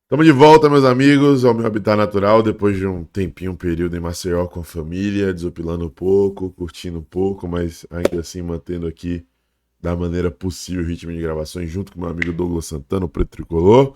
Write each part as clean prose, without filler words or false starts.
Estamos de volta, meus amigos, ao meu habitat natural, depois de um tempinho, um período em Maceió com a família, desopilando um pouco, curtindo um pouco, mas ainda assim mantendo aqui da maneira possível o ritmo de gravações, junto com meu amigo Douglas Santana, o Preto Tricolor.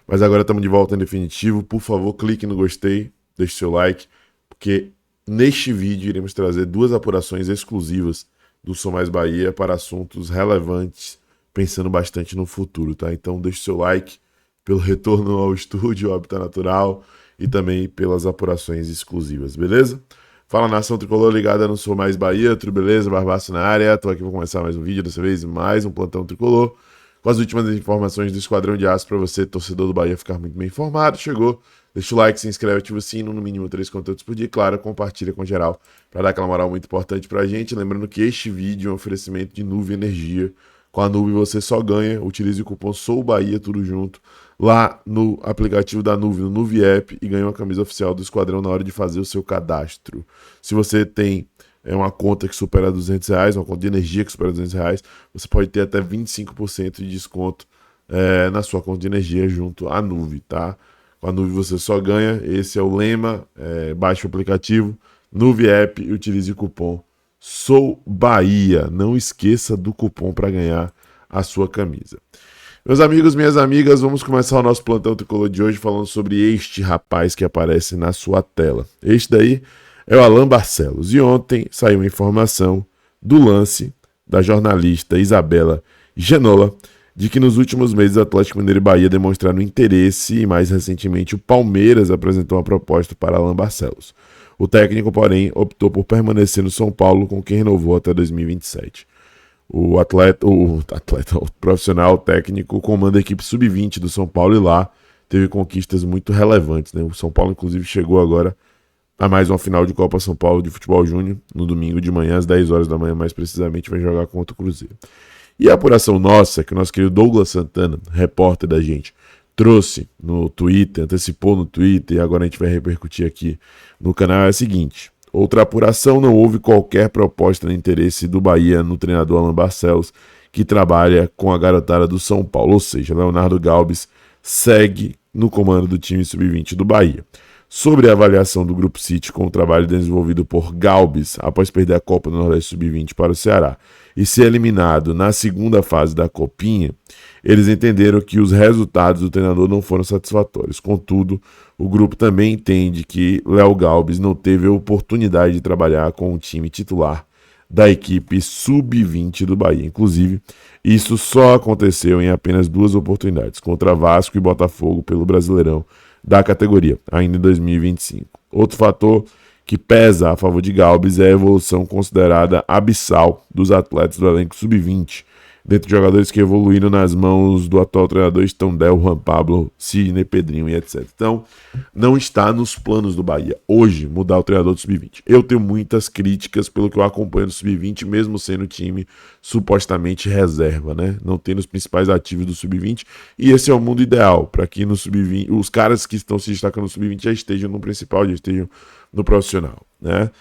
Mas agora estamos de volta em definitivo. Por favor, clique no gostei, deixe seu like, porque neste vídeo iremos trazer duas apurações exclusivas do Sou Mais Bahia para assuntos relevantes, pensando bastante no futuro, tá? Então deixe seu like pelo retorno ao estúdio, ao Habitat Natural e também pelas apurações exclusivas, beleza? Fala, nação tricolor ligada no Sou Mais Bahia, tudo beleza? Barbaço na área, tô aqui para começar mais um vídeo, dessa vez mais um plantão tricolor, com as últimas informações do Esquadrão de Aço para você, torcedor do Bahia, ficar muito bem informado. Chegou, deixa o like, se inscreve, ativa o sino, no mínimo 3 conteúdos por dia, claro, compartilha com geral, para dar aquela moral muito importante pra gente. Lembrando que este vídeo é um oferecimento de Nuvem Energia. Com a Nuvem você só ganha, utilize o cupom SOUBAHIA, tudo junto, lá no aplicativo da Nuvem, no Nuvem App, e ganha uma camisa oficial do Esquadrão na hora de fazer o seu cadastro. Se você tem uma conta que supera R$ 200, uma conta de energia que supera R$ 200, você pode ter até 25% de desconto na sua conta de energia junto à Nuvem, tá? Com a Nuvem você só ganha, esse é o lema, baixe o aplicativo, Nuvem App e utilize o cupom Sou Bahia. Não esqueça do cupom para ganhar a sua camisa. Meus amigos, minhas amigas, vamos começar o nosso plantão tricolor de hoje falando sobre este rapaz que aparece na sua tela. Este daí é o Alan Barcelos. E ontem saiu uma informação do lance da jornalista Isabela Genola de que nos últimos meses o Atlético Mineiro e Bahia demonstraram interesse e mais recentemente o Palmeiras apresentou uma proposta para Alan Barcelos. O técnico, porém, optou por permanecer no São Paulo, com quem renovou até 2027. O profissional técnico comanda a equipe sub-20 do São Paulo e lá teve conquistas muito relevantes, né? O São Paulo, inclusive, chegou agora a mais uma final de Copa São Paulo de Futebol Júnior, no domingo de manhã, às 10 horas da manhã, mais precisamente, vai jogar contra o Cruzeiro. E a apuração nossa, que o nosso querido Douglas Santana, repórter da gente, trouxe no Twitter, antecipou no Twitter e agora a gente vai repercutir aqui no canal é a seguinte: outra apuração, não houve qualquer proposta de interesse do Bahia no treinador Alan Barcelos, que trabalha com a garotada do São Paulo, ou seja, Leonardo Galbis segue no comando do time sub-20 do Bahia. Sobre a avaliação do Grupo City com o trabalho desenvolvido por Galbis após perder a Copa do Nordeste Sub-20 para o Ceará e ser eliminado na segunda fase da Copinha, eles entenderam que os resultados do treinador não foram satisfatórios. Contudo, o grupo também entende que Léo Galbis não teve a oportunidade de trabalhar com o time titular da equipe sub-20 do Bahia. Inclusive, isso só aconteceu em apenas 2 oportunidades, contra Vasco e Botafogo pelo Brasileirão da categoria, ainda em 2025. Outro fator que pesa a favor de Galbis é a evolução considerada abissal dos atletas do elenco sub-20. Dentre de jogadores que evoluíram nas mãos do atual treinador estão Del, Juan Pablo, Sidney, Pedrinho e etc. Então, não está nos planos do Bahia hoje mudar o treinador do Sub-20. Eu tenho muitas críticas pelo que eu acompanho do Sub-20, mesmo sendo time supostamente reserva, né? Não tendo os principais ativos do Sub-20. E esse é o mundo ideal para que no Sub-20 os caras que estão se destacando no Sub-20 já estejam no principal, já estejam no profissional, né?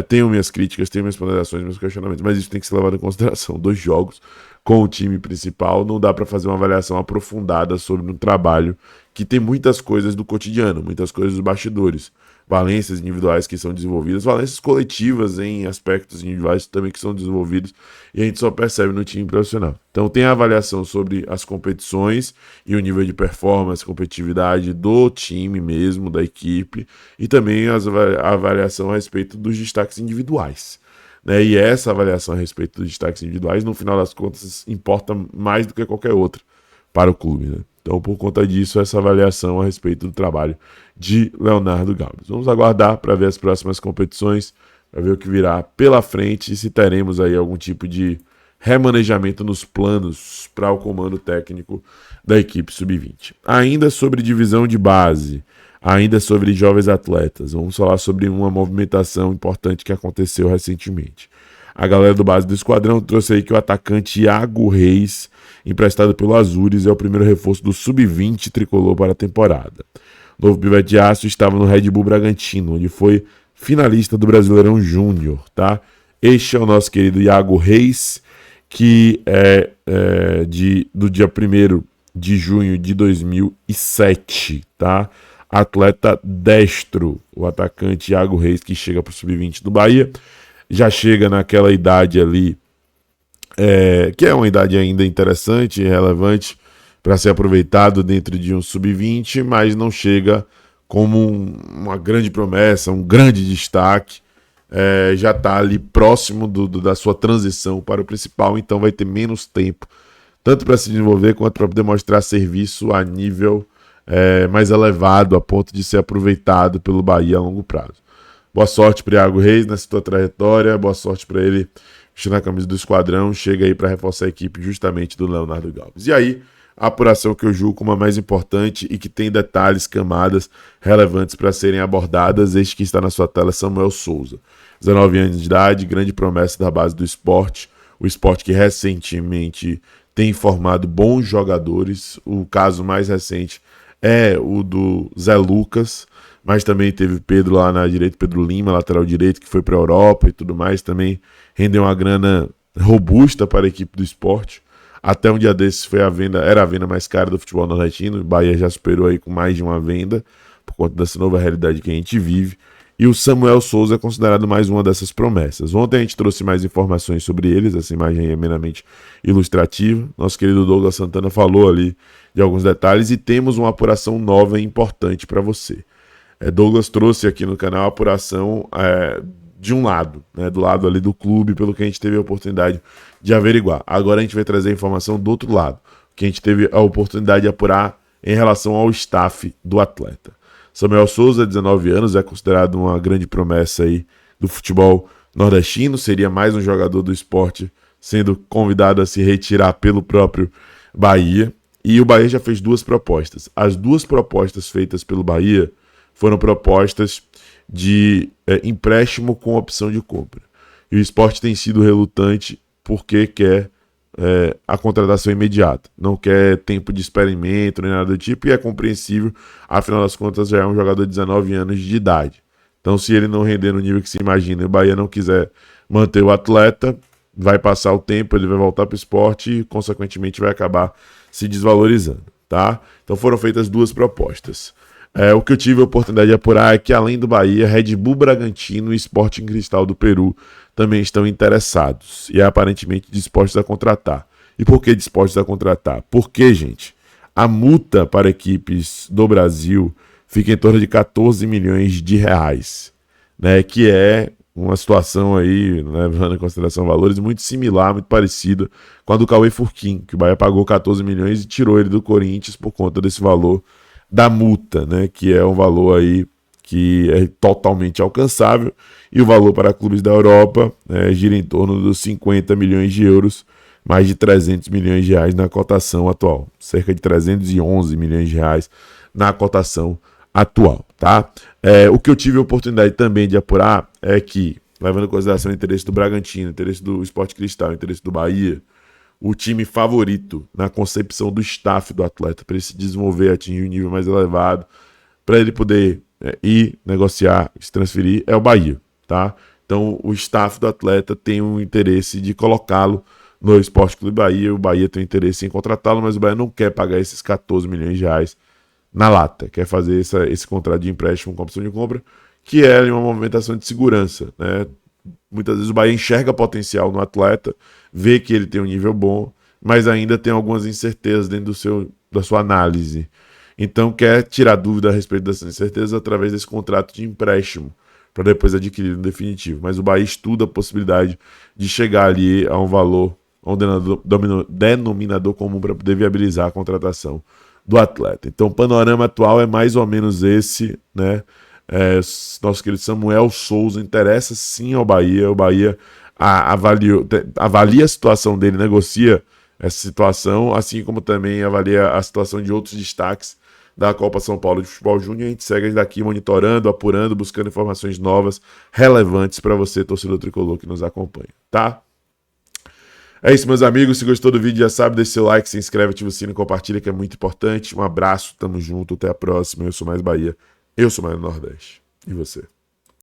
Tenho minhas críticas, tenho minhas ponderações, meus questionamentos, mas isso tem que ser levado em consideração. 2 jogos com o time principal, não dá para fazer uma avaliação aprofundada sobre um trabalho que tem muitas coisas do cotidiano, muitas coisas dos bastidores, valências individuais que são desenvolvidas, valências coletivas em aspectos individuais também que são desenvolvidos, e a gente só percebe no time profissional. Então tem a avaliação sobre as competições e o nível de performance, competitividade do time mesmo, da equipe, e também a avaliação a respeito dos destaques individuais. Né? E essa avaliação a respeito dos destaques individuais, no final das contas, importa mais do que qualquer outra para o clube. Né? Então, por conta disso, essa avaliação a respeito do trabalho de Leonardo Galbis. Vamos aguardar para ver as próximas competições, para ver o que virá pela frente e se teremos aí algum tipo de remanejamento nos planos para o comando técnico da equipe sub-20. Ainda sobre divisão de base, ainda sobre jovens atletas, vamos falar sobre uma movimentação importante que aconteceu recentemente. A galera do base do Esquadrão trouxe aí que o atacante Iago Reis, emprestado pelo Azures, é o primeiro reforço do sub-20 tricolor para a temporada. O novo pivete de aço estava no Red Bull Bragantino, onde foi finalista do Brasileirão Júnior, tá? Este é o nosso querido Iago Reis, que do dia 1º de junho de 2007, tá? Atleta destro, o atacante Iago Reis, que chega para o sub-20 do Bahia, já chega naquela idade ali, que é uma idade ainda interessante e relevante para ser aproveitado dentro de um sub-20, mas não chega como uma grande promessa, um grande destaque. Já está ali próximo da sua transição para o principal, então vai ter menos tempo, tanto para se desenvolver quanto para poder mostrar serviço a nível mais elevado, a ponto de ser aproveitado pelo Bahia a longo prazo. Boa sorte para Iago Reis nessa sua trajetória, boa sorte para ele vestindo a camisa do esquadrão, chega aí para reforçar a equipe justamente do Leonardo Galves. E aí, a apuração que eu julgo como a mais importante e que tem detalhes, camadas relevantes para serem abordadas, este que está na sua tela, Samuel Souza. 19 anos de idade, grande promessa da base do esporte, o esporte que recentemente tem formado bons jogadores, o caso mais recente é o do Zé Lucas, mas também teve Pedro lá na direita, Pedro Lima, lateral direito, que foi para a Europa e tudo mais, também rendeu uma grana robusta para a equipe do esporte. Até um dia desses foi era a venda mais cara do futebol nordestino, o Bahia já superou aí com mais de uma venda, por conta dessa nova realidade que a gente vive. E o Samuel Souza é considerado mais uma dessas promessas. Ontem a gente trouxe mais informações sobre eles, essa imagem é meramente ilustrativa. Nosso querido Douglas Santana falou ali de alguns detalhes e temos uma apuração nova e importante para você. Douglas trouxe aqui no canal a apuração de um lado, né, do lado ali do clube, pelo que a gente teve a oportunidade de averiguar. Agora a gente vai trazer a informação do outro lado, que a gente teve a oportunidade de apurar em relação ao staff do atleta. Samuel Souza, 19 anos, é considerado uma grande promessa aí do futebol nordestino, seria mais um jogador do esporte sendo convidado a se retirar pelo próprio Bahia, e o Bahia já fez duas propostas. As duas propostas feitas pelo Bahia foram propostas de empréstimo com opção de compra. E o esporte tem sido relutante porque quer a contratação imediata. Não quer tempo de experimento nem nada do tipo, e é compreensível, afinal das contas já é um jogador de 19 anos de idade. Então, se ele não render no nível que se imagina e o Bahia não quiser manter o atleta, vai passar o tempo, ele vai voltar para o esporte e, consequentemente, vai acabar se desvalorizando. Tá? Então foram feitas duas propostas. O que eu tive a oportunidade de apurar é que, além do Bahia, Red Bull Bragantino e Sporting Cristal do Peru também estão interessados e aparentemente dispostos a contratar. E por que dispostos a contratar? Porque, gente, a multa para equipes do Brasil fica em torno de 14 milhões de reais, né, que é uma situação aí, levando em consideração valores, muito similar, muito parecida com a do Cauê Furquim, que o Bahia pagou 14 milhões e tirou ele do Corinthians por conta desse valor da multa, né, que é um valor aí que é totalmente alcançável, e o valor para clubes da Europa gira em torno dos 50 milhões de euros, mais de 300 milhões de reais na cotação atual, cerca de 311 milhões de reais na cotação atual, tá? O que eu tive a oportunidade também de apurar é que, levando em consideração o interesse do Bragantino, o interesse do Sport Cristal, o interesse do Bahia, o time favorito na concepção do staff do atleta para ele se desenvolver, atingir um nível mais elevado, para ele poder ir negociar, se transferir, é o Bahia, tá? Então o staff do atleta tem um interesse de colocá-lo no Esporte Clube Bahia, o Bahia tem interesse em contratá-lo, mas o Bahia não quer pagar esses 14 milhões de reais na lata, quer fazer esse contrato de empréstimo com opção de compra, que é uma movimentação de segurança, né? Muitas vezes o Bahia enxerga potencial no atleta, vê que ele tem um nível bom, mas ainda tem algumas incertezas dentro da sua análise. Então quer tirar dúvida a respeito dessas incertezas através desse contrato de empréstimo, para depois adquirir no definitivo. Mas o Bahia estuda a possibilidade de chegar ali a um valor, a um denominador comum para poder viabilizar a contratação do atleta. Então o panorama atual é mais ou menos esse, né? Nosso querido Samuel Souza interessa sim ao Bahia. O Bahia avalia a situação dele, negocia essa situação, assim como também avalia a situação de outros destaques da Copa São Paulo de Futebol Júnior. A gente segue daqui monitorando, apurando, buscando informações novas, relevantes para você, torcedor tricolor que nos acompanha, tá? É isso, meus amigos. Se gostou do vídeo, já sabe, deixa seu like, se inscreve, ativa o sino e compartilha, que é muito importante. Um abraço, tamo junto, até a próxima. Eu sou mais Bahia. Eu sou mais Nordeste. E você?